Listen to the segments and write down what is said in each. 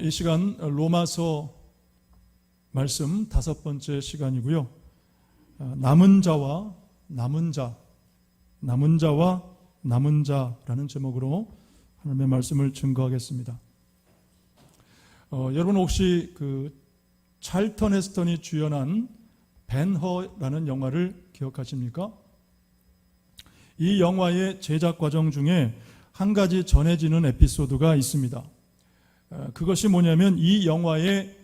이 시간 로마서 말씀 5번째 시간이고요. 남은 자와 남은 자, 남은 자와 남은 자라는 제목으로 하나님의 말씀을 증거하겠습니다. 여러분 혹시 찰턴 헤스턴이 주연한 벤허라는 영화를 기억하십니까? 이 영화의 제작 과정 중에 한 가지 전해지는 에피소드가 있습니다. 그것이 뭐냐면 이 영화의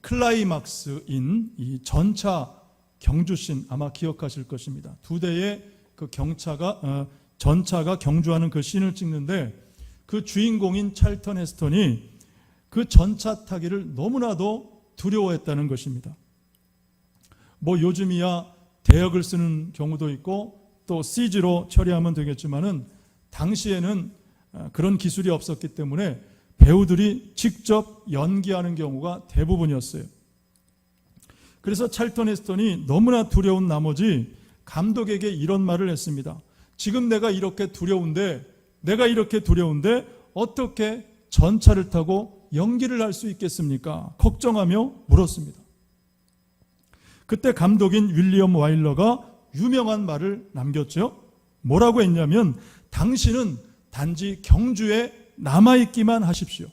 클라이막스인 이 전차 경주씬, 아마 기억하실 것입니다. 두 대의 전차가 경주하는 그 씬을 찍는데 그 주인공인 찰턴 헤스턴이 그 전차 타기를 너무나도 두려워했다는 것입니다. 요즘이야 대역을 쓰는 경우도 있고 또 CG로 처리하면 되겠지만은 당시에는 그런 기술이 없었기 때문에 배우들이 직접 연기하는 경우가 대부분이었어요. 그래서 찰턴 헤스턴이 너무나 두려운 나머지 감독에게 이런 말을 했습니다. 지금 내가 이렇게 두려운데 어떻게 전차를 타고 연기를 할 수 있겠습니까? 걱정하며 물었습니다. 그때 감독인 윌리엄 와일러가 유명한 말을 남겼죠. 뭐라고 했냐면, 당신은 단지 경주에 남아있기만 하십시오.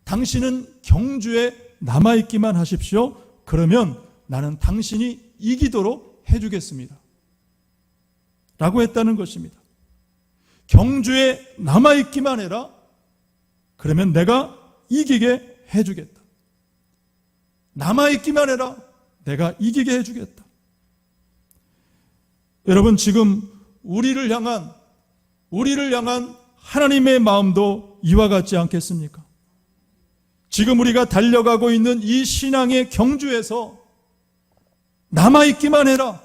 당신은 경주에 남아있기만 하십시오. 그러면 나는 당신이 이기도록 해주겠습니다. 라고 했다는 것입니다. 경주에 남아있기만 해라. 그러면 내가 이기게 해주겠다. 남아있기만 해라. 내가 이기게 해주겠다. 여러분, 지금 우리를 향한 하나님의 마음도 이와 같지 않겠습니까? 지금 우리가 달려가고 있는 이 신앙의 경주에서 남아있기만 해라.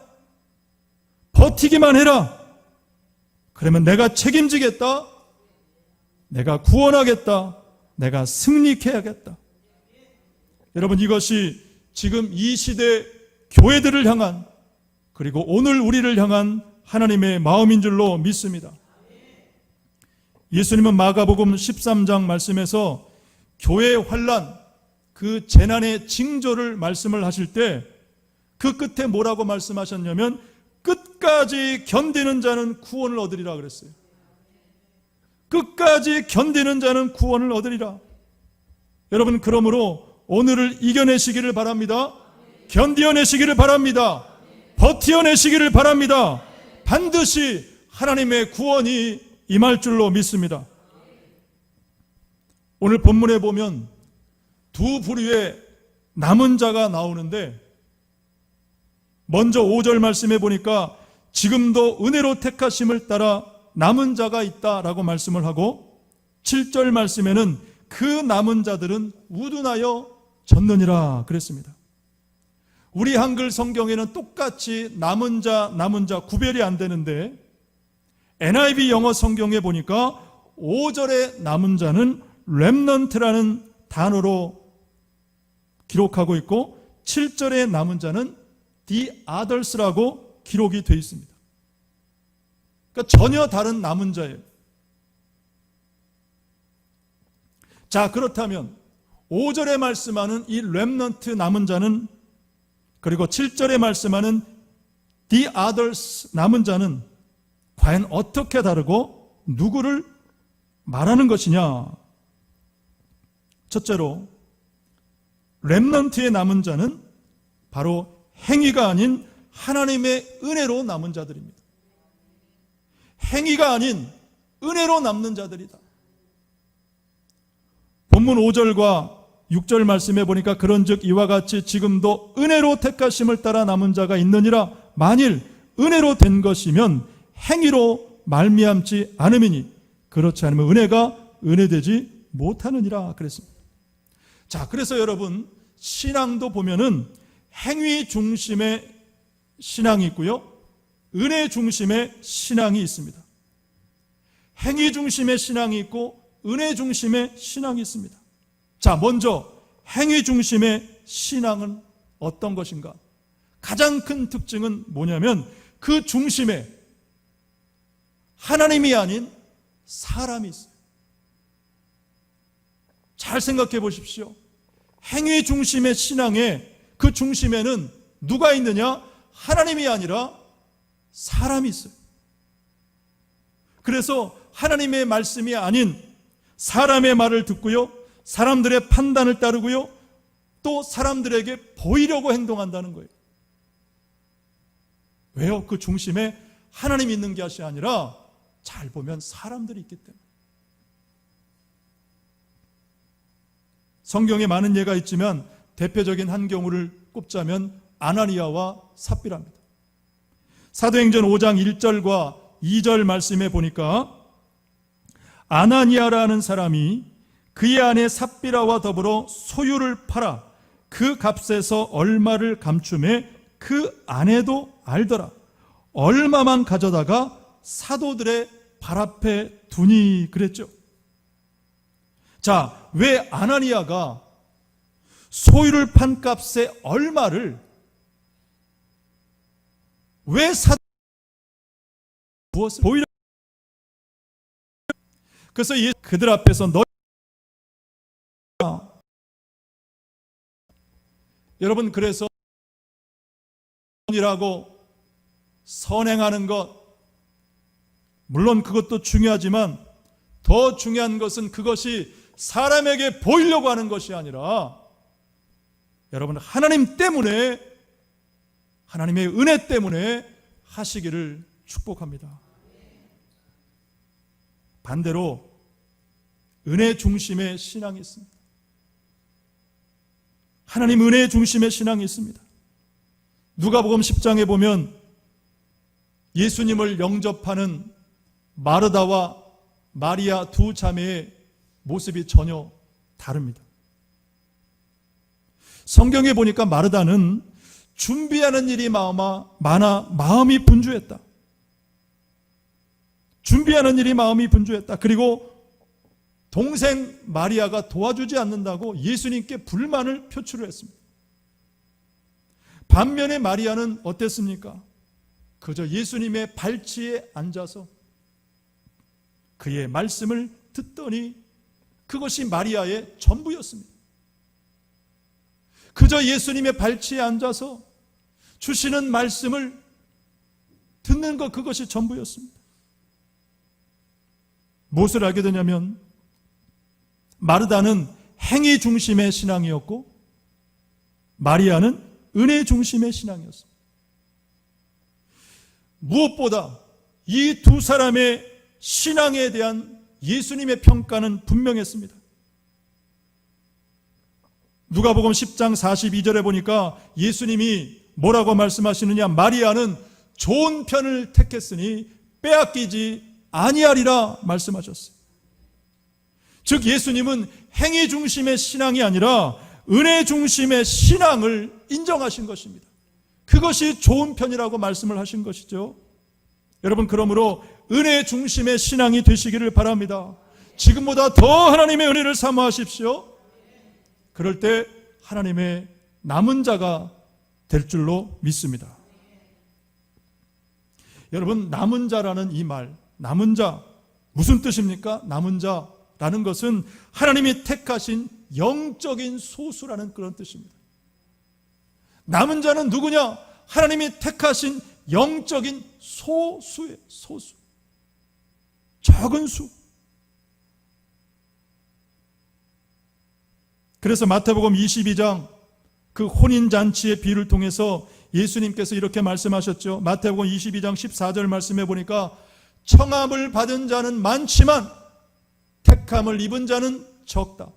버티기만 해라. 그러면 내가 책임지겠다. 내가 구원하겠다. 내가 승리케하겠다. 여러분, 이것이 지금 이 시대 교회들을 향한, 그리고 오늘 우리를 향한 하나님의 마음인 줄로 믿습니다. 예수님은 마가복음 13장 말씀에서 교회의 환난, 그 재난의 징조를 말씀을 하실 때 그 끝에 뭐라고 말씀하셨냐면, 끝까지 견디는 자는 구원을 얻으리라 그랬어요. 끝까지 견디는 자는 구원을 얻으리라. 여러분, 그러므로 오늘을 이겨내시기를 바랍니다. 견디어내시기를 바랍니다. 버티어내시기를 바랍니다. 반드시 하나님의 구원이 임할 줄로 믿습니다. 오늘 본문에 보면 두 부류의 남은 자가 나오는데, 먼저 5절 말씀해 보니까 지금도 은혜로 택하심을 따라 남은 자가 있다라고 말씀을 하고, 7절 말씀에는 그 남은 자들은 우둔하여 졌느니라 그랬습니다. 우리 한글 성경에는 똑같이 남은 자 구별이 안 되는데, NIV 영어 성경에 보니까 5절의 남은 자는 렘넌트라는 단어로 기록하고 있고, 7절의 남은 자는 the others라고 기록이 되어 있습니다. 그러니까 전혀 다른 남은 자예요. 자, 그렇다면 5절에 말씀하는 이 렘넌트 남은 자는, 그리고 7절에 말씀하는 the others 남은 자는 과연 어떻게 다르고 누구를 말하는 것이냐? 첫째로, 렘넌트의 남은 자는 바로 행위가 아닌 하나님의 은혜로 남은 자들입니다. 행위가 아닌 은혜로 남는 자들이다. 본문 5절과 6절 말씀해 보니까, 그런즉 이와 같이 지금도 은혜로 택하심을 따라 남은 자가 있느니라. 만일 은혜로 된 것이면 행위로 말미암지 않음이니, 그렇지 않으면 은혜가 은혜되지 못하느니라 그랬습니다. 자, 그래서 여러분, 신앙도 보면은 행위 중심의 신앙이 있고요, 은혜 중심의 신앙이 있습니다. 행위 중심의 신앙이 있고 은혜 중심의 신앙이 있습니다. 자, 먼저 행위 중심의 신앙은 어떤 것인가? 가장 큰 특징은 뭐냐면, 그 중심에 하나님이 아닌 사람이 있어요. 잘 생각해 보십시오. 행위 중심의 신앙의 그 중심에는 누가 있느냐? 하나님이 아니라 사람이 있어요. 그래서 하나님의 말씀이 아닌 사람의 말을 듣고요, 사람들의 판단을 따르고요, 또 사람들에게 보이려고 행동한다는 거예요. 왜요? 그 중심에 하나님이 있는 것이 아니라 잘 보면 사람들이 있기 때문에. 성경에 많은 예가 있지만 대표적인 한 경우를 꼽자면 아나니아와 삽비라입니다. 사도행전 5장 1절과 2절 말씀에 보니까 아나니아라는 사람이 그의 아내 삽비라와 더불어 소유를 팔아 그 값에서 얼마를 감춤해 그 아내도 알더라. 얼마만 가져다가 사도들의 발 앞에 두니 그랬죠. 자, 왜 아나니아가 소유를 판 값의 얼마를 왜 사도 무엇을 보이려? 그래서 그들 앞에서 여러분, 그래서 이라고 선행하는 것, 물론 그것도 중요하지만 더 중요한 것은 그것이 사람에게 보이려고 하는 것이 아니라 여러분, 하나님 때문에, 하나님의 은혜 때문에 하시기를 축복합니다. 반대로 은혜 중심의 신앙이 있습니다. 하나님 은혜 중심의 신앙이 있습니다. 누가복음 10장에 보면 예수님을 영접하는 마르다와 마리아 두 자매의 모습이 전혀 다릅니다. 성경에 보니까 마르다는 준비하는 일이 많아 마음이 분주했다. 준비하는 일이 마음이 분주했다. 그리고 동생 마리아가 도와주지 않는다고 예수님께 불만을 표출을 했습니다. 반면에 마리아는 어땠습니까? 그저 예수님의 발치에 앉아서 그의 말씀을 듣더니 그것이 마리아의 전부였습니다. 그저 예수님의 발치에 앉아서 주시는 말씀을 듣는 것, 그것이 전부였습니다. 무엇을 알게 되냐면 마르다는 행위 중심의 신앙이었고 마리아는 은혜 중심의 신앙이었습니다. 무엇보다 이 두 사람의 신앙에 대한 예수님의 평가는 분명했습니다. 누가복음 10장 42절에 보니까 예수님이 뭐라고 말씀하시느냐? 마리아는 좋은 편을 택했으니 빼앗기지 아니하리라 말씀하셨어요. 즉 예수님은 행위 중심의 신앙이 아니라 은혜 중심의 신앙을 인정하신 것입니다. 그것이 좋은 편이라고 말씀을 하신 것이죠. 여러분, 그러므로 은혜 중심의 신앙이 되시기를 바랍니다. 지금보다 더 하나님의 은혜를 사모하십시오. 그럴 때 하나님의 남은 자가 될 줄로 믿습니다. 여러분, 남은 자라는 이 말, 남은 자 무슨 뜻입니까? 남은 자라는 것은 하나님이 택하신 영적인 소수라는 그런 뜻입니다. 남은 자는 누구냐? 하나님이 택하신 영적인 소수예요. 소수. 적은 수. 그래서 마태복음 22장 그 혼인잔치의 비유를 통해서 예수님께서 이렇게 말씀하셨죠. 마태복음 22장 14절 말씀해 보니까 청함을 받은 자는 많지만 택함을 입은 자는 적다.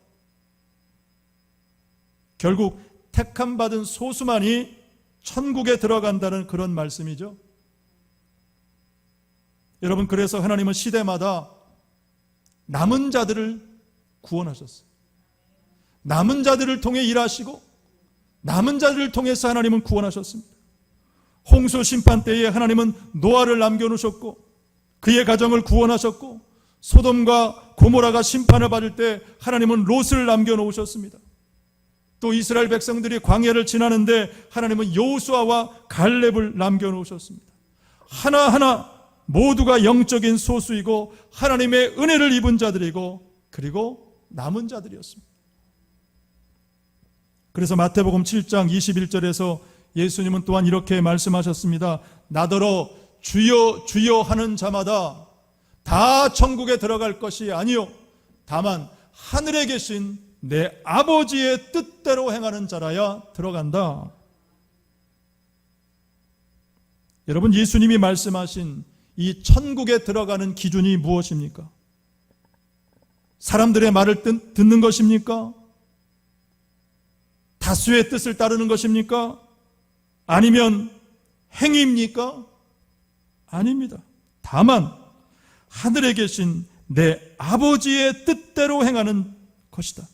결국 택함 받은 소수만이 천국에 들어간다는 그런 말씀이죠. 여러분, 그래서 하나님은 시대마다 남은 자들을 구원하셨어요. 남은 자들을 통해 일하시고 남은 자들을 통해서 하나님은 구원하셨습니다. 홍수 심판 때에 하나님은 노아를 남겨놓으셨고 그의 가정을 구원하셨고, 소돔과 고모라가 심판을 받을 때 하나님은 롯을 남겨놓으셨습니다. 또 이스라엘 백성들이 광야를 지나는데 하나님은 여호수아와 갈렙을 남겨놓으셨습니다. 하나하나 모두가 영적인 소수이고 하나님의 은혜를 입은 자들이고 그리고 남은 자들이었습니다. 그래서 마태복음 7장 21절에서 예수님은 또한 이렇게 말씀하셨습니다. 나더러 주여 주여 하는 자마다 다 천국에 들어갈 것이 아니요 다만 하늘에 계신 내 아버지의 뜻대로 행하는 자라야 들어간다. 여러분, 예수님이 말씀하신 이 천국에 들어가는 기준이 무엇입니까? 사람들의 말을 듣는 것입니까? 다수의 뜻을 따르는 것입니까? 아니면 행위입니까? 아닙니다. 다만 하늘에 계신 내 아버지의 뜻대로 행하는 것이다.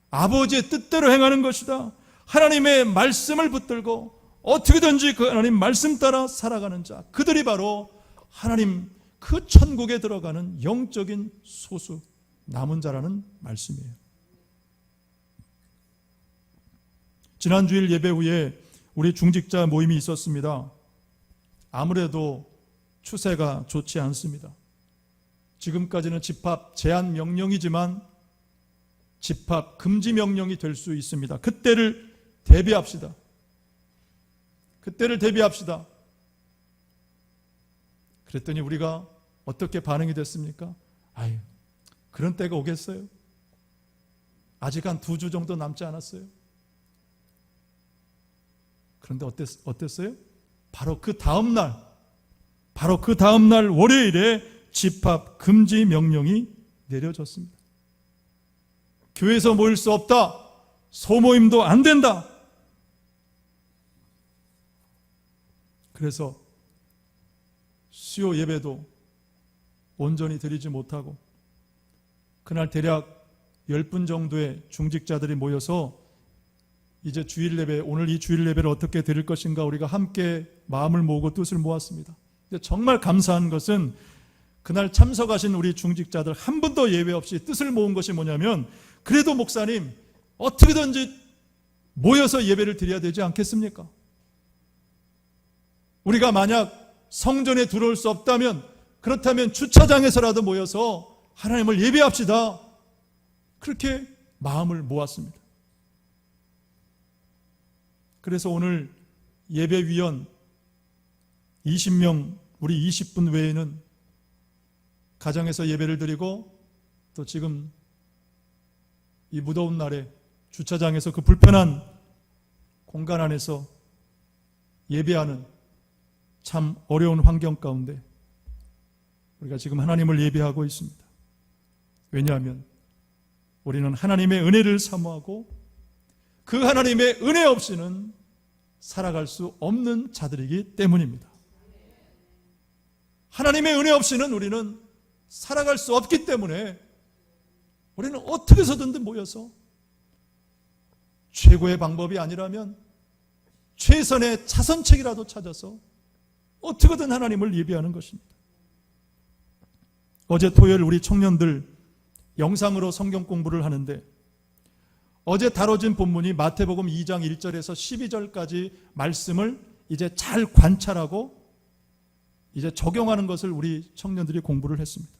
아버지의 뜻대로 행하는 것이다. 하나님의 말씀을 붙들고 어떻게든지 그 하나님 말씀 따라 살아가는 자, 그들이 바로 하나님 그 천국에 들어가는 영적인 소수 남은 자라는 말씀이에요. 지난 주일 예배 후에 우리 중직자 모임이 있었습니다. 아무래도 추세가 좋지 않습니다. 지금까지는 집합 제한 명령이지만 집합 금지 명령이 될 수 있습니다. 그때를 대비합시다. 그때를 대비합시다. 그랬더니 우리가 어떻게 반응이 됐습니까? 아유, 그런 때가 오겠어요? 아직 한 2주 정도 남지 않았어요? 그런데 어땠어요? 바로 그 다음날 월요일에 집합 금지 명령이 내려졌습니다. 교회에서 모일 수 없다. 소모임도 안 된다. 그래서 수요 예배도 온전히 드리지 못하고 그날 대략 10분 정도의 중직자들이 모여서 이제 주일 예배, 오늘 이 주일 예배를 어떻게 드릴 것인가 우리가 함께 마음을 모으고 뜻을 모았습니다. 근데 정말 감사한 것은 그날 참석하신 우리 중직자들 한 분도 예외 없이 뜻을 모은 것이 뭐냐면, 그래도 목사님 어떻게든지 모여서 예배를 드려야 되지 않겠습니까? 우리가 만약 성전에 들어올 수 없다면, 그렇다면 주차장에서라도 모여서 하나님을 예배합시다. 그렇게 마음을 모았습니다. 그래서 오늘 예배위원 20명, 우리 20분 외에는 가정에서 예배를 드리고, 또 지금 이 무더운 날에 주차장에서 그 불편한 공간 안에서 예배하는 참 어려운 환경 가운데 우리가 지금 하나님을 예배하고 있습니다. 왜냐하면 우리는 하나님의 은혜를 사모하고 그 하나님의 은혜 없이는 살아갈 수 없는 자들이기 때문입니다. 하나님의 은혜 없이는 우리는 살아갈 수 없기 때문에 우리는 어떻게 해서든 모여서 최고의 방법이 아니라면 최선의 자선책이라도 찾아서 어떻게든 하나님을 예배하는 것입니다. 어제 토요일 우리 청년들 영상으로 성경 공부를 하는데, 어제 다뤄진 본문이 마태복음 2장 1절에서 12절까지 말씀을 이제 잘 관찰하고 이제 적용하는 것을 우리 청년들이 공부를 했습니다.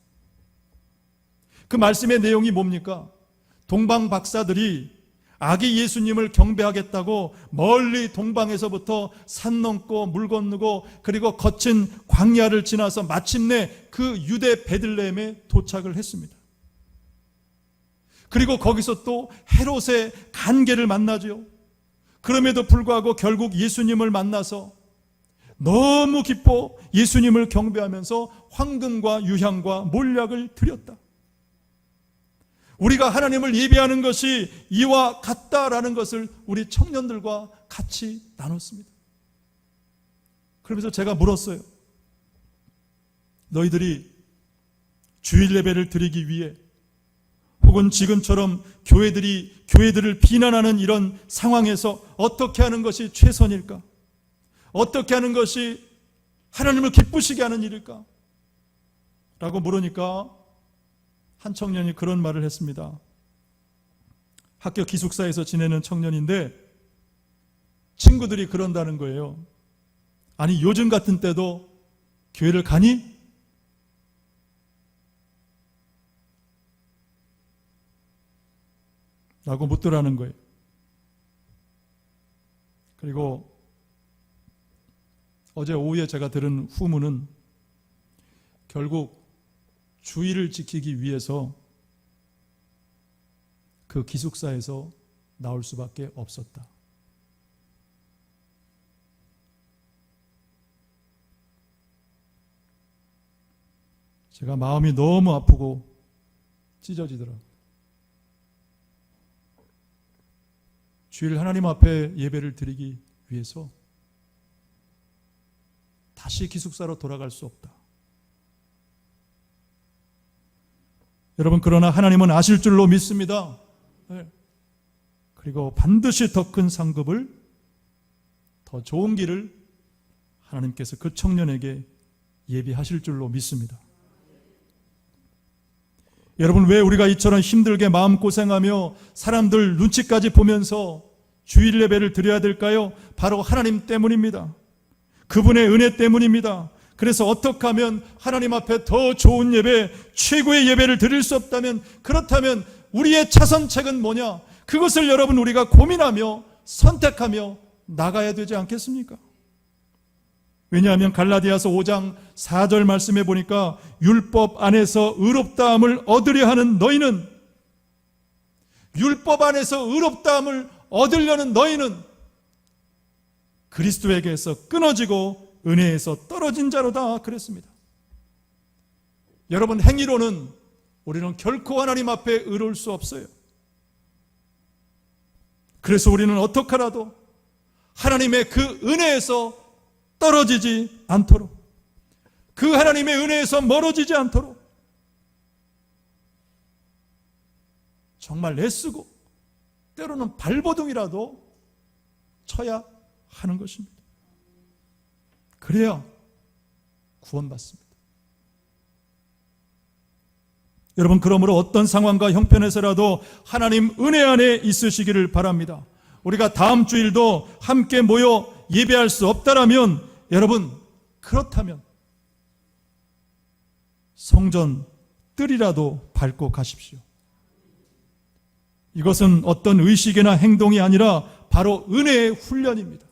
그 말씀의 내용이 뭡니까? 동방 박사들이 아기 예수님을 경배하겠다고 멀리 동방에서부터 산 넘고 물 건너고 그리고 거친 광야를 지나서 마침내 그 유대 베들레헴에 도착을 했습니다. 그리고 거기서 또 헤롯의 간계를 만나죠. 그럼에도 불구하고 결국 예수님을 만나서 너무 기뻐 예수님을 경배하면서 황금과 유향과 몰약을 드렸다. 우리가 하나님을 예배하는 것이 이와 같다라는 것을 우리 청년들과 같이 나눴습니다. 그러면서 제가 물었어요. 너희들이 주일 예배를 드리기 위해 혹은 지금처럼 교회들을 비난하는 이런 상황에서 어떻게 하는 것이 최선일까? 어떻게 하는 것이 하나님을 기쁘시게 하는 일일까? 라고 물으니까 한 청년이 그런 말을 했습니다. 학교 기숙사에서 지내는 청년인데 친구들이 그런다는 거예요. 아니, 요즘 같은 때도 교회를 가니? 라고 묻더라는 거예요. 그리고 어제 오후에 제가 들은 후문은 결국 주의를 지키기 위해서 그 기숙사에서 나올 수밖에 없었다. 제가 마음이 너무 아프고 찢어지더라고요. 주일 하나님 앞에 예배를 드리기 위해서 다시 기숙사로 돌아갈 수 없다. 여러분, 그러나 하나님은 아실 줄로 믿습니다. 네. 그리고 반드시 더 큰 상급을, 더 좋은 길을 하나님께서 그 청년에게 예비하실 줄로 믿습니다. 여러분, 왜 우리가 이처럼 힘들게 마음고생하며 사람들 눈치까지 보면서 주일 예배를 드려야 될까요? 바로 하나님 때문입니다. 그분의 은혜 때문입니다. 그래서 어떻게 하면 하나님 앞에 더 좋은 예배, 최고의 예배를 드릴 수 없다면, 그렇다면 우리의 차선책은 뭐냐? 그것을 여러분 우리가 고민하며 선택하며 나가야 되지 않겠습니까? 왜냐하면 갈라디아서 5장 4절 말씀에 보니까 율법 안에서 의롭다함을 얻으려 하는 너희는, 율법 안에서 의롭다함을 얻으려는 너희는 그리스도에게서 끊어지고 은혜에서 떨어진 자로다 그랬습니다. 여러분, 행위로는 우리는 결코 하나님 앞에 의로울 수 없어요. 그래서 우리는 어떻게 하라도 하나님의 그 은혜에서 떨어지지 않도록, 그 하나님의 은혜에서 멀어지지 않도록 정말 애쓰고 때로는 발버둥이라도 쳐야 하는 것입니다. 그래야 구원받습니다. 여러분, 그러므로 어떤 상황과 형편에서라도 하나님 은혜 안에 있으시기를 바랍니다. 우리가 다음 주일도 함께 모여 예배할 수 없다라면, 여러분, 그렇다면 성전 뜰이라도 밟고 가십시오. 이것은 어떤 의식이나 행동이 아니라 바로 은혜의 훈련입니다.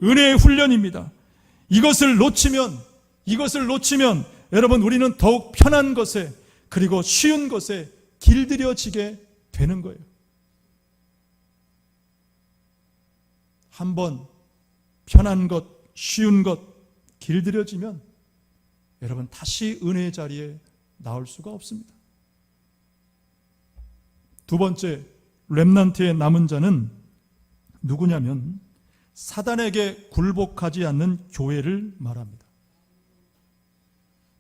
은혜의 훈련입니다. 이것을 놓치면 여러분, 우리는 더욱 편한 것에, 그리고 쉬운 것에 길들여지게 되는 거예요. 한번 편한 것, 쉬운 것 길들여지면 여러분 다시 은혜의 자리에 나올 수가 없습니다. 두 번째, 렘넌트의 남은 자는 누구냐면 사단에게 굴복하지 않는 교회를 말합니다.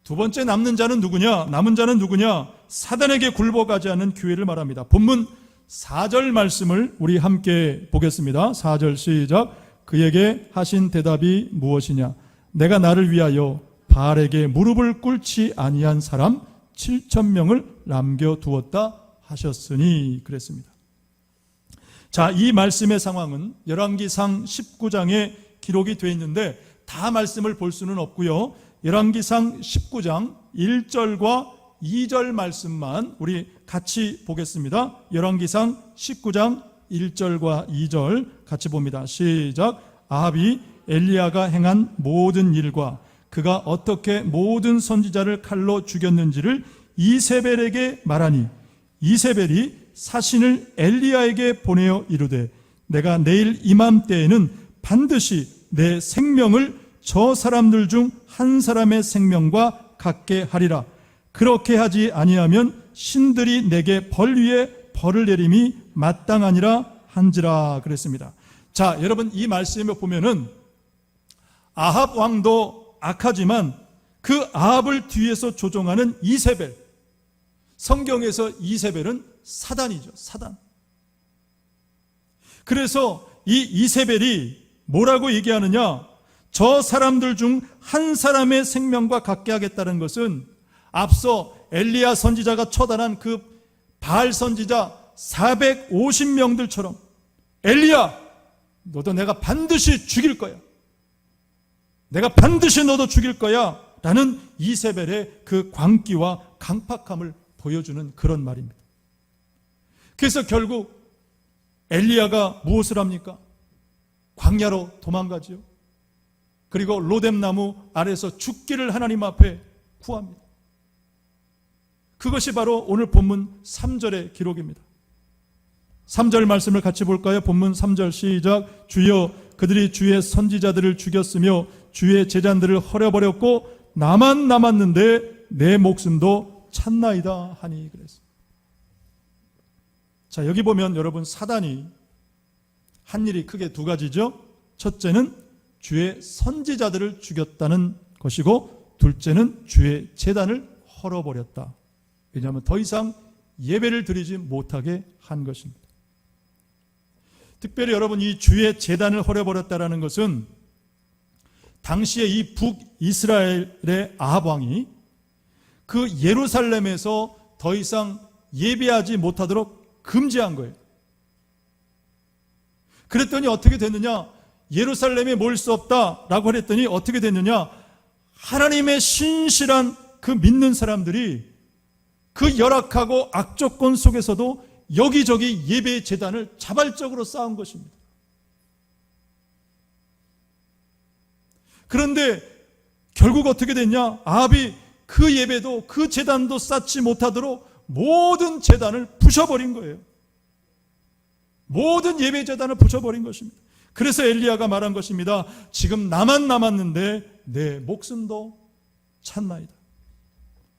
두 번째 남은 자는 누구냐? 사단에게 굴복하지 않는 교회를 말합니다. 본문 4절 말씀을 우리 함께 보겠습니다. 4절 시작. 그에게 하신 대답이 무엇이냐? 내가 나를 위하여 바알에게 무릎을 꿇지 아니한 사람 7,000명을 남겨두었다 하셨으니 그랬습니다. 자, 이 말씀의 상황은 열왕기상 19장에 기록이 되어 있는데 다 말씀을 볼 수는 없고요. 열왕기상 19장 1절과 2절 말씀만 우리 같이 보겠습니다. 열왕기상 19장 1절과 2절 같이 봅니다. 시작. 아합이 엘리야가 행한 모든 일과 그가 어떻게 모든 선지자를 칼로 죽였는지를 이세벨에게 말하니 이세벨이 사신을 엘리야에게 보내어 이르되 내가 내일 이맘때에는 반드시 내 생명을 저 사람들 중 한 사람의 생명과 같게 하리라. 그렇게 하지 아니하면 신들이 내게 벌 위에 벌을 내림이 마땅하니라 한지라 그랬습니다. 자, 여러분, 이 말씀에 보면은 아합 왕도 악하지만 그 아합을 뒤에서 조종하는 이세벨, 성경에서 이세벨은 사단이죠. 사단. 그래서 이 이세벨이 뭐라고 얘기하느냐? 저 사람들 중 한 사람의 생명과 같게 하겠다는 것은 앞서 엘리야 선지자가 처단한 그 바알 선지자 450명들처럼 엘리야, 너도 내가 반드시 죽일 거야. 내가 반드시 너도 죽일 거야. 라는 이세벨의 그 광기와 강팍함을 보여주는 그런 말입니다. 그래서 결국 엘리야가 무엇을 합니까? 광야로 도망가지요. 그리고 로뎀나무 아래에서 죽기를 하나님 앞에 구합니다. 그것이 바로 오늘 본문 3절의 기록입니다. 3절 말씀을 같이 볼까요? 본문 3절 시작. 주여 그들이 주의 선지자들을 죽였으며 주의 제자들을 헐어버렸고 나만 남았는데 내 목숨도 찾나이다 하니 그랬습니다. 자, 여기 보면 여러분 사단이 한 일이 크게 두 가지죠. 첫째는 주의 선지자들을 죽였다는 것이고 둘째는 주의 제단을 헐어버렸다. 왜냐하면 더 이상 예배를 드리지 못하게 한 것입니다. 특별히 여러분 이 주의 제단을 헐어버렸다는 것은 당시에 이 북이스라엘의 아합 왕이 그 예루살렘에서 더 이상 예배하지 못하도록 금지한 거예요. 그랬더니 어떻게 됐느냐? 예루살렘에 모일 수 없다라고 그랬더니 어떻게 됐느냐? 하나님의 신실한 그 믿는 사람들이 그 열악하고 악조건 속에서도 여기저기 예배 제단을 자발적으로 쌓은 것입니다. 그런데 결국 어떻게 됐냐? 아합이 그 예배도 그 제단도 쌓지 못하도록 모든 제단을 부셔버린 거예요. 모든 예배 제단을 부셔버린 것입니다. 그래서 엘리야가 말한 것입니다. 지금 나만 남았는데 내 목숨도 찾나이다.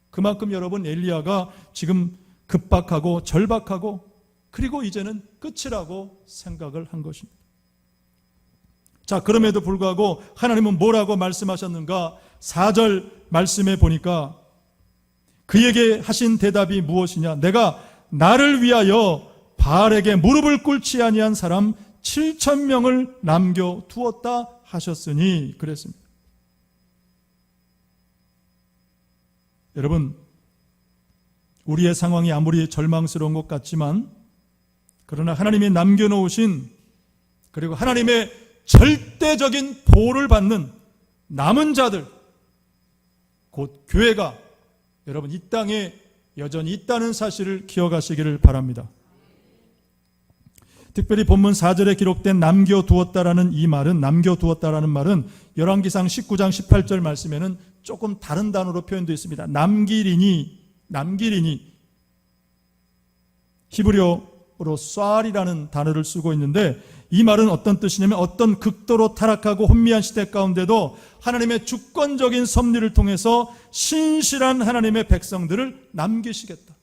그만큼 여러분 엘리야가 지금 급박하고 절박하고 그리고 이제는 끝이라고 생각을 한 것입니다. 자, 그럼에도 불구하고 하나님은 뭐라고 말씀하셨는가? 4절 말씀에 보니까 그에게 하신 대답이 무엇이냐? 내가 나를 위하여 바알에게 무릎을 꿇지 아니한 사람 7,000명을 남겨두었다 하셨으니 그랬습니다. 여러분, 우리의 상황이 아무리 절망스러운 것 같지만 그러나 하나님이 남겨놓으신 그리고 하나님의 절대적인 보호를 받는 남은 자들 곧 교회가 여러분 이 땅에 여전히 있다는 사실을 기억하시기를 바랍니다. 특별히 본문 4절에 기록된 남겨두었다라는 이 말은 남겨두었다라는 말은 열왕기상 19장 18절 말씀에는 조금 다른 단어로 표현되어 있습니다. 남기리니 히브리어로 쏴리라는 단어를 쓰고 있는데 이 말은 어떤 뜻이냐면 어떤 극도로 타락하고 혼미한 시대 가운데도 하나님의 주권적인 섭리를 통해서 신실한 하나님의 백성들을 남기시겠다.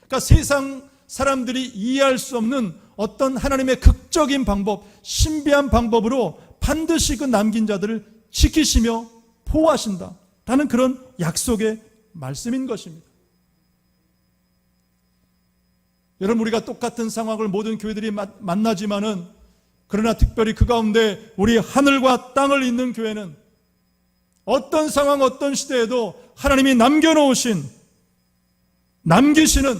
그러니까 세상 사람들이 이해할 수 없는 어떤 하나님의 극적인 방법, 신비한 방법으로 반드시 그 남긴 자들을 지키시며 보호하신다라는 그런 약속의 말씀인 것입니다. 여러분, 우리가 똑같은 상황을 모든 교회들이 만나지만은 그러나 특별히 그 가운데 우리 하늘과 땅을 잇는 교회는 어떤 상황 어떤 시대에도 하나님이 남겨놓으신 남기시는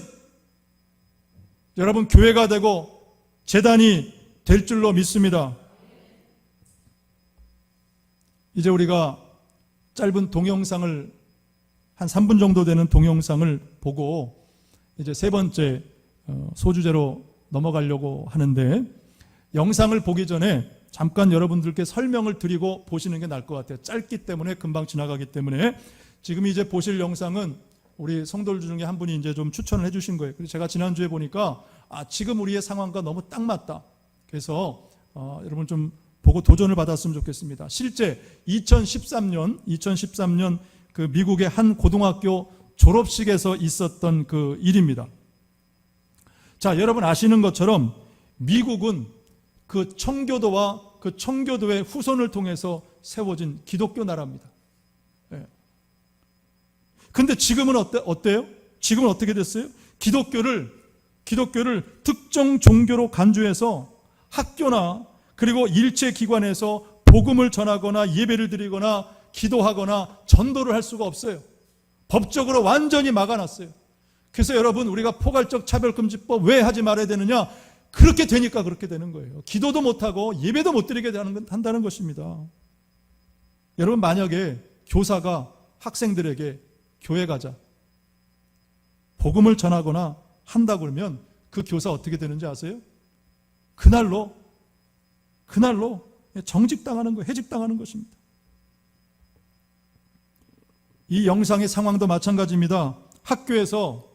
여러분 교회가 되고 제단이 될 줄로 믿습니다. 이제 우리가 짧은 동영상을 한 3분 정도 되는 동영상을 보고 이제 세 번째 소주제로 넘어가려고 하는데 영상을 보기 전에 잠깐 여러분들께 설명을 드리고 보시는 게 나을 것 같아요. 짧기 때문에 금방 지나가기 때문에 지금 이제 보실 영상은 우리 성도들 중에 한 분이 이제 좀 추천을 해주신 거예요. 그래서 제가 지난주에 보니까 지금 우리의 상황과 너무 딱 맞다. 그래서 여러분 좀 보고 도전을 받았으면 좋겠습니다. 실제 2013년 그 미국의 한 고등학교 졸업식에서 있었던 그 일입니다. 자, 여러분 아시는 것처럼 미국은 그 청교도와 그 청교도의 후손을 통해서 세워진 기독교 나라입니다. 근데 지금은 어때요? 지금은 어떻게 됐어요? 기독교를 특정 종교로 간주해서 학교나 그리고 일체 기관에서 복음을 전하거나 예배를 드리거나 기도하거나 전도를 할 수가 없어요. 법적으로 완전히 막아놨어요. 그래서 여러분 우리가 포괄적 차별금지법 왜 하지 말아야 되느냐? 그렇게 되니까 그렇게 되는 거예요. 기도도 못하고 예배도 못 드리게 한다는 것입니다. 여러분 만약에 교사가 학생들에게 교회 가자 복음을 전하거나 한다고 그러면 그 교사 어떻게 되는지 아세요? 그날로 그날로 정직당하는 거, 해직당하는 것입니다. 이 영상의 상황도 마찬가지입니다. 학교에서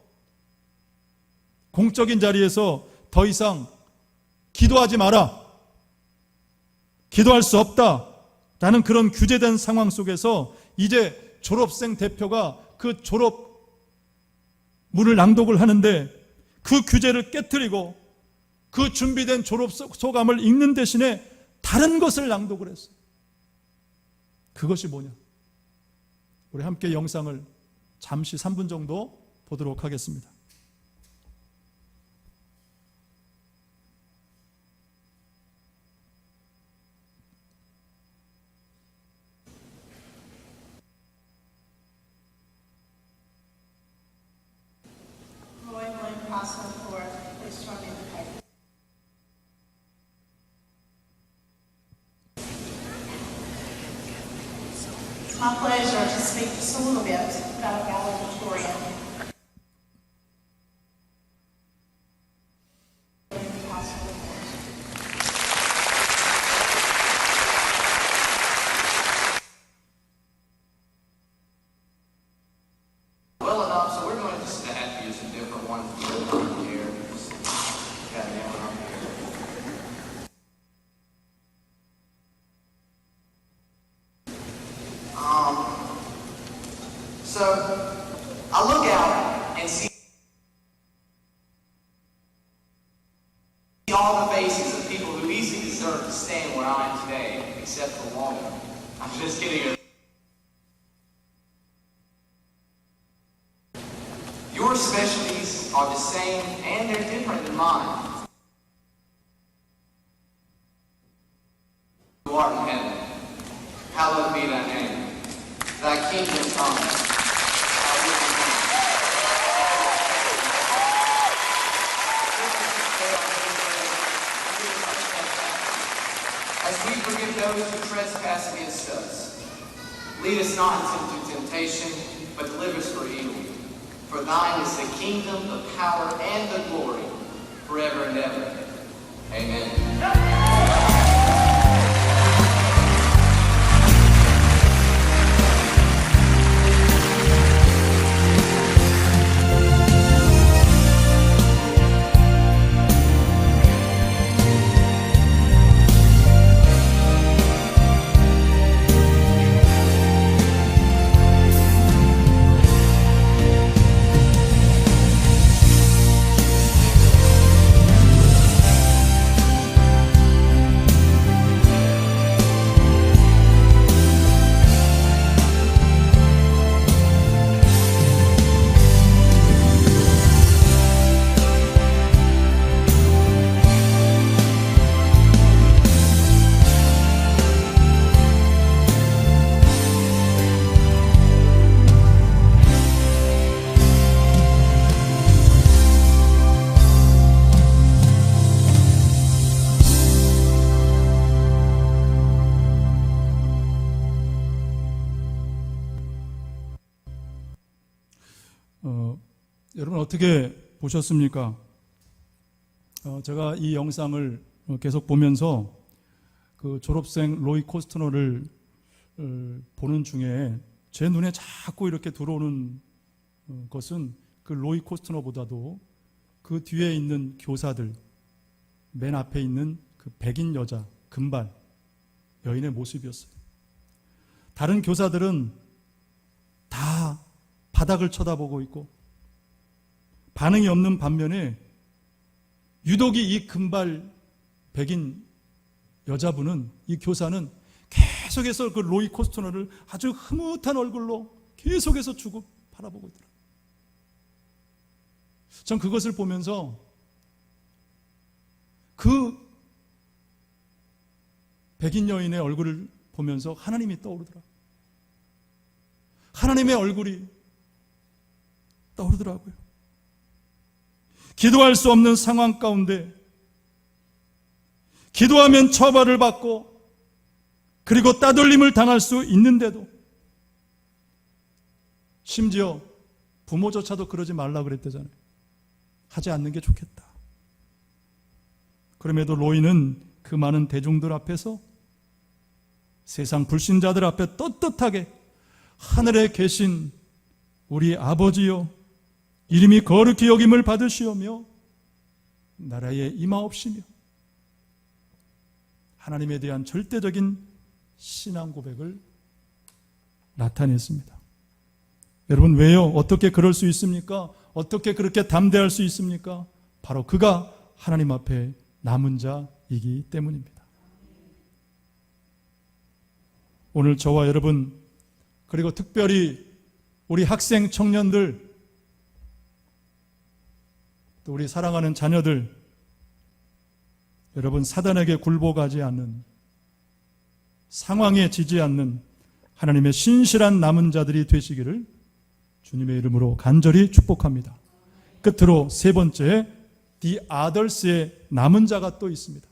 공적인 자리에서 더 이상 기도하지 마라, 기도할 수 없다 라는 그런 규제된 상황 속에서 이제 졸업생 대표가 그 졸업문을 낭독을 하는데 그 규제를 깨트리고 그 준비된 졸업 소감을 읽는 대신에 다른 것을 낭독을 했어요. 그것이 뭐냐? 우리 함께 영상을 잠시 3분 정도 보도록 하겠습니다. It's my pleasure to speak just a little bit about valedictorian. Well enough, so we're going to just have to use a different one here. Just got that one up here. So I look out and see all the faces of people who easily deserve to stand where I am today, except for one. I'm just kidding. Your specialties are the same and they're different than mine. Who art in heaven, hallowed be thy name. Thy kingdom come. Thy will be done. As we forgive those who trespass against us, lead us not into temptation, but deliver us from evil. For thine is the kingdom, the power, and the glory, forever and ever. Amen. 여러분 어떻게 보셨습니까? 제가 이 영상을 계속 보면서 그 졸업생 로이 코스트너를 보는 중에 제 눈에 자꾸 이렇게 들어오는 것은 그 로이 코스트너보다도 그 뒤에 있는 교사들, 맨 앞에 있는 그 백인 여자, 금발 여인의 모습이었어요. 다른 교사들은 다 바닥을 쳐다보고 있고 반응이 없는 반면에 유독이 이 금발 백인 여자분은, 이 교사는 계속해서 그 로이 코스트너를 아주 흐뭇한 얼굴로 계속해서 주고 바라보고 있더라고요. 전 그것을 보면서 그 백인 여인의 얼굴을 보면서 하나님이 떠오르더라고요. 하나님의 얼굴이 떠오르더라고요. 기도할 수 없는 상황 가운데 기도하면 처벌을 받고 그리고 따돌림을 당할 수 있는데도, 심지어 부모조차도 그러지 말라 그랬대잖아요. 하지 않는 게 좋겠다. 그럼에도 로이는 그 많은 대중들 앞에서 세상 불신자들 앞에 떳떳하게 하늘에 계신 우리 아버지여 이름이 거룩히 여김을 받으시오며 나라에 임하옵시며 하나님에 대한 절대적인 신앙 고백을 나타냈습니다. 여러분 왜요? 어떻게 그럴 수 있습니까? 어떻게 그렇게 담대할 수 있습니까? 바로 그가 하나님 앞에 남은 자이기 때문입니다. 오늘 저와 여러분 그리고 특별히 우리 학생 청년들 또 우리 사랑하는 자녀들 여러분 사단에게 굴복하지 않는 상황에 지지 않는 하나님의 신실한 남은 자들이 되시기를 주님의 이름으로 간절히 축복합니다. 끝으로 세 번째 The others의 남은 자가 또 있습니다.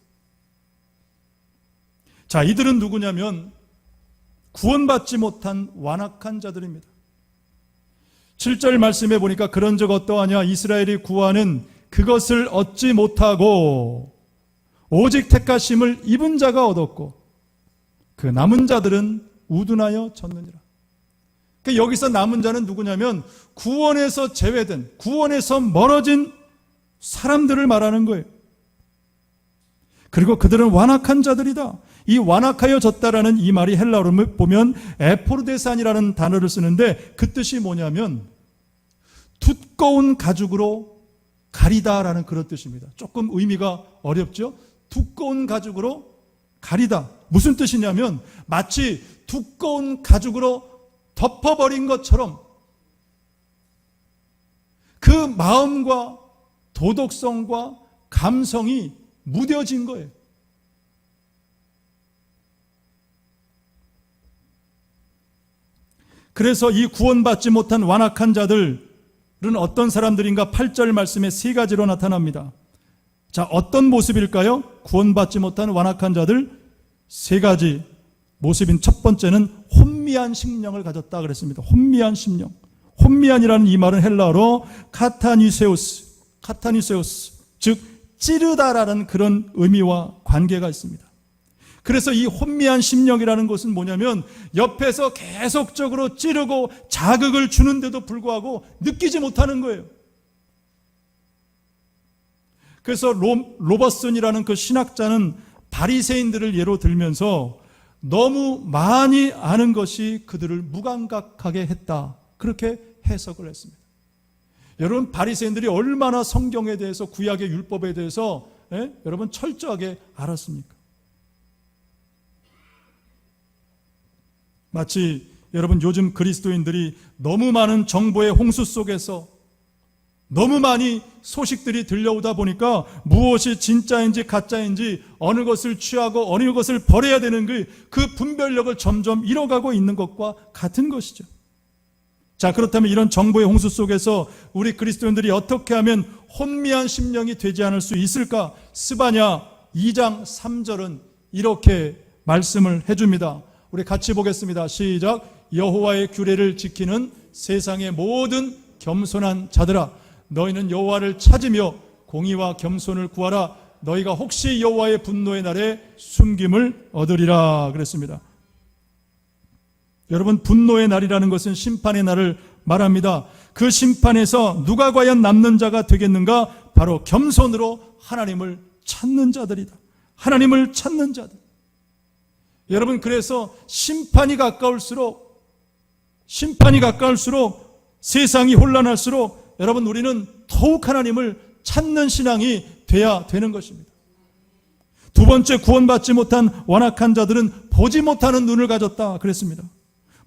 자, 이들은 누구냐면 구원받지 못한 완악한 자들입니다. 7절 말씀에 보니까 그런 적 어떠하냐 이스라엘이 구하는 그것을 얻지 못하고 오직 택하심을 입은 자가 얻었고 그 남은 자들은 우둔하여 졌느니라. 그러니까 여기서 남은 자는 누구냐면 구원에서 제외된 구원에서 멀어진 사람들을 말하는 거예요. 그리고 그들은 완악한 자들이다. 이 완악하여 졌다라는 이 말이 헬라어로 보면 에포르데산이라는 단어를 쓰는데 그 뜻이 뭐냐면 두꺼운 가죽으로 가리다라는 그런 뜻입니다. 조금 의미가 어렵죠? 두꺼운 가죽으로 가리다. 무슨 뜻이냐면 마치 두꺼운 가죽으로 덮어버린 것처럼 그 마음과 도덕성과 감성이 무뎌진 거예요. 그래서 이 구원받지 못한 완악한 자들은 어떤 사람들인가 8절 말씀에 세 가지로 나타납니다. 자, 어떤 모습일까요? 구원받지 못한 완악한 자들 세 가지 모습인 첫 번째는 혼미한 심령을 가졌다 그랬습니다. 혼미한 심령. 혼미한이라는 이 말은 헬라어로 카타니세우스, 즉 찌르다라는 그런 의미와 관계가 있습니다. 그래서 이 혼미한 심령이라는 것은 뭐냐면 옆에서 계속적으로 찌르고 자극을 주는데도 불구하고 느끼지 못하는 거예요. 그래서 로버슨이라는 그 신학자는 바리새인들을 예로 들면서 너무 많이 아는 것이 그들을 무감각하게 했다. 그렇게 해석을 했습니다. 여러분 바리새인들이 얼마나 성경에 대해서 구약의 율법에 대해서 여러분 철저하게 알았습니까? 마치 여러분 요즘 그리스도인들이 너무 많은 정보의 홍수 속에서 너무 많이 소식들이 들려오다 보니까 무엇이 진짜인지 가짜인지 어느 것을 취하고 어느 것을 버려야 되는 그 분별력을 점점 잃어가고 있는 것과 같은 것이죠. 자, 그렇다면 이런 정보의 홍수 속에서 우리 그리스도인들이 어떻게 하면 혼미한 심령이 되지 않을 수 있을까? 스바냐 2장 3절은 이렇게 말씀을 해줍니다. 우리 같이 보겠습니다. 시작. 여호와의 규례를 지키는 세상의 모든 겸손한 자들아, 너희는 여호와를 찾으며 공의와 겸손을 구하라. 너희가 혹시 여호와의 분노의 날에 숨김을 얻으리라 그랬습니다. 여러분, 분노의 날이라는 것은 심판의 날을 말합니다. 그 심판에서 누가 과연 남는 자가 되겠는가? 바로 겸손으로 하나님을 찾는 자들이다. 하나님을 찾는 자들. 여러분, 그래서 심판이 가까울수록 세상이 혼란할수록 여러분, 우리는 더욱 하나님을 찾는 신앙이 돼야 되는 것입니다. 두 번째, 구원받지 못한 완악한 자들은 보지 못하는 눈을 가졌다 그랬습니다.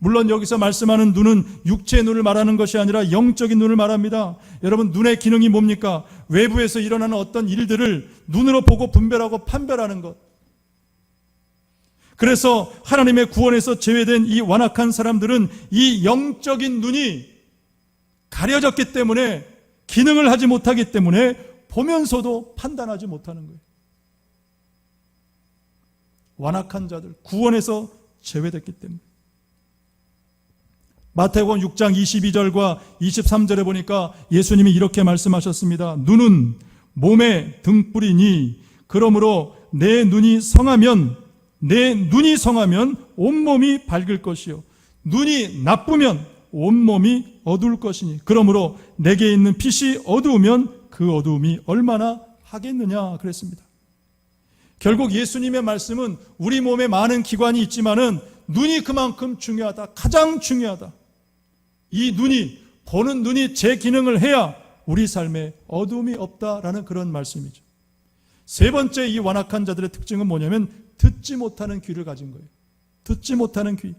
물론 여기서 말씀하는 눈은 육체의 눈을 말하는 것이 아니라 영적인 눈을 말합니다. 여러분, 눈의 기능이 뭡니까? 외부에서 일어나는 어떤 일들을 눈으로 보고 분별하고 판별하는 것. 그래서 하나님의 구원에서 제외된 이 완악한 사람들은 이 영적인 눈이 가려졌기 때문에, 기능을 하지 못하기 때문에 보면서도 판단하지 못하는 거예요. 완악한 자들, 구원에서 제외됐기 때문에. 마태복음 6장 22절과 23절에 보니까 예수님이 이렇게 말씀하셨습니다. 눈은 몸의 등불이니 그러므로 내 눈이 성하면 온몸이 밝을 것이요 눈이 나쁘면 온몸이 어두울 것이니 그러므로 내게 있는 빛이 어두우면 그 어두움이 얼마나 하겠느냐 그랬습니다. 결국 예수님의 말씀은 우리 몸에 많은 기관이 있지만은 눈이 그만큼 중요하다. 가장 중요하다. 이 눈이, 보는 눈이 제 기능을 해야 우리 삶에 어두움이 없다라는 그런 말씀이죠. 세 번째 이 완악한 자들의 특징은 뭐냐면 듣지 못하는 귀를 가진 거예요. 듣지 못하는 귀.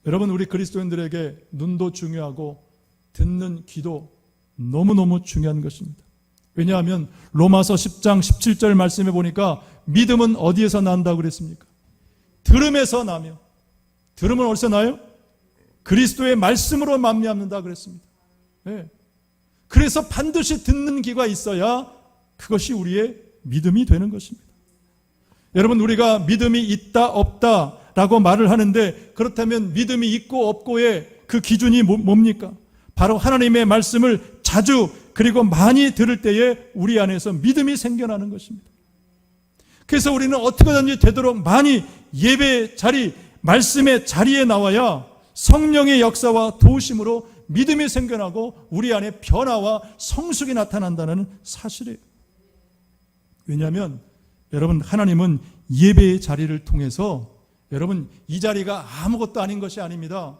여러분, 우리 그리스도인들에게 눈도 중요하고 듣는 귀도 너무너무 중요한 것입니다. 왜냐하면 로마서 10장 17절 말씀에 보니까 믿음은 어디에서 난다고 그랬습니까? 들음에서 나며, 들음은 어디서 나요? 그리스도의 말씀으로 만미합니다 그랬습니다. 네. 그래서 반드시 듣는 귀가 있어야 그것이 우리의 믿음이 되는 것입니다. 여러분, 우리가 믿음이 있다 없다 라고 말을 하는데, 그렇다면 믿음이 있고 없고의 그 기준이 뭡니까? 바로 하나님의 말씀을 자주 그리고 많이 들을 때에 우리 안에서 믿음이 생겨나는 것입니다. 그래서 우리는 어떻게든지 되도록 많이 예배 자리, 말씀의 자리에 나와야 성령의 역사와 도우심으로 믿음이 생겨나고 우리 안에 변화와 성숙이 나타난다는 사실이에요. 왜냐하면 여러분, 하나님은 예배의 자리를 통해서, 여러분, 이 자리가 아무것도 아닌 것이 아닙니다.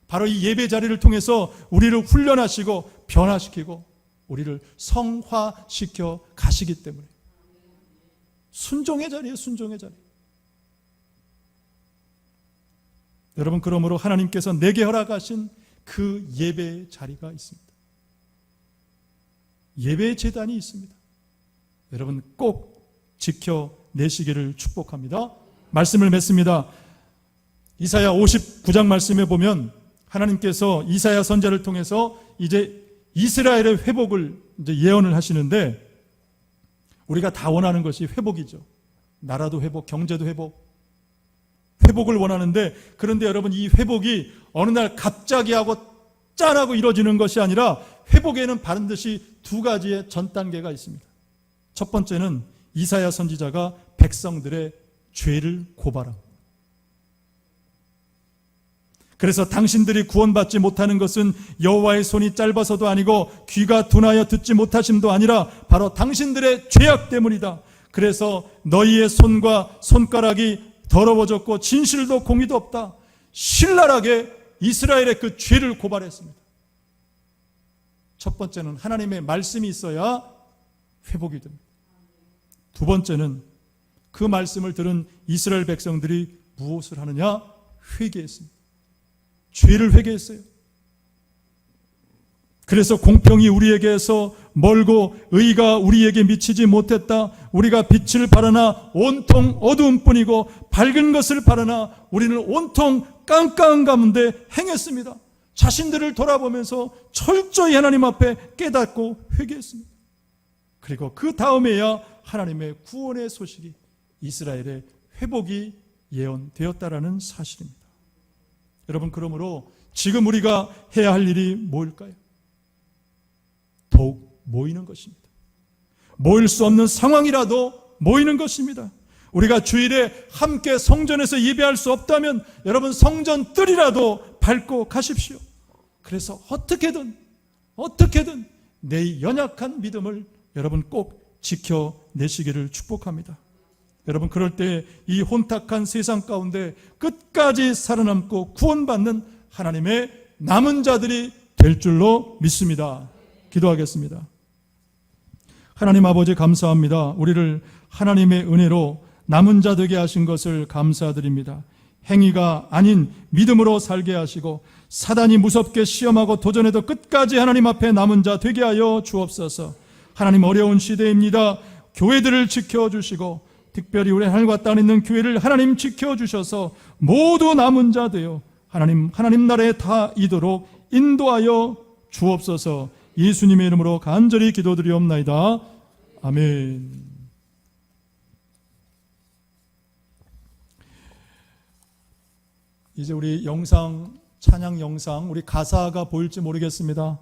바로 이 예배 자리를 통해서 우리를 훈련하시고 변화시키고 우리를 성화시켜 가시기 때문에 순종의 자리예요. 순종의 자리. 여러분, 그러므로 하나님께서 내게 허락하신 그 예배의 자리가 있습니다. 예배의 제단이 있습니다. 여러분, 꼭 지켜내시기를 축복합니다. 말씀을 맺습니다. 이사야 59장 말씀에 보면 하나님께서 이사야 선지자를 통해서 이제 이스라엘의 회복을 이제 예언을 하시는데, 우리가 다 원하는 것이 회복이죠. 나라도 회복, 경제도 회복, 회복을 원하는데, 그런데 여러분, 이 회복이 어느 날 갑자기 하고 짠하고 이루어지는 것이 아니라 회복에는 반드시 두 가지의 전 단계가 있습니다. 첫 번째는 이사야 선지자가 백성들의 죄를 고발합니다. 그래서 당신들이 구원받지 못하는 것은 여호와의 손이 짧아서도 아니고 귀가 둔하여 듣지 못하심도 아니라 바로 당신들의 죄악 때문이다. 그래서 너희의 손과 손가락이 더러워졌고 진실도 공의도 없다. 신랄하게 이스라엘의 그 죄를 고발했습니다. 첫 번째는 하나님의 말씀이 있어야 회복이 됩니다. 두 번째는 그 말씀을 들은 이스라엘 백성들이 무엇을 하느냐? 회개했습니다. 죄를 회개했어요. 그래서 공평이 우리에게서 멀고 의가 우리에게 미치지 못했다. 우리가 빛을 바라나 온통 어두움뿐이고 밝은 것을 바라나 우리는 온통 깜깜한 가운데 행했습니다. 자신들을 돌아보면서 철저히 하나님 앞에 깨닫고 회개했습니다. 그리고 그 다음에야 하나님의 구원의 소식이, 이스라엘의 회복이 예언되었다라는 사실입니다. 여러분, 그러므로 지금 우리가 해야 할 일이 뭘까요? 더욱 모이는 것입니다. 모일 수 없는 상황이라도 모이는 것입니다. 우리가 주일에 함께 성전에서 예배할 수 없다면 여러분, 성전 뜰이라도 밟고 가십시오. 그래서 어떻게든 내 연약한 믿음을 여러분 꼭 지켜내시기를 축복합니다. 여러분, 그럴 때 이 혼탁한 세상 가운데 끝까지 살아남고 구원받는 하나님의 남은 자들이 될 줄로 믿습니다. 기도하겠습니다. 하나님 아버지, 감사합니다. 우리를 하나님의 은혜로 남은 자 되게 하신 것을 감사드립니다. 행위가 아닌 믿음으로 살게 하시고 사단이 무섭게 시험하고 도전해도 끝까지 하나님 앞에 남은 자 되게 하여 주옵소서. 하나님, 어려운 시대입니다. 교회들을 지켜주시고 특별히 우리 하늘과 땅에 있는 교회를 하나님 지켜주셔서 모두 남은 자 되어 하나님 나라에 다 이도록 인도하여 주옵소서. 예수님의 이름으로 간절히 기도드리옵나이다. 아멘. 이제 우리 찬양 영상, 우리 가사가 보일지 모르겠습니다.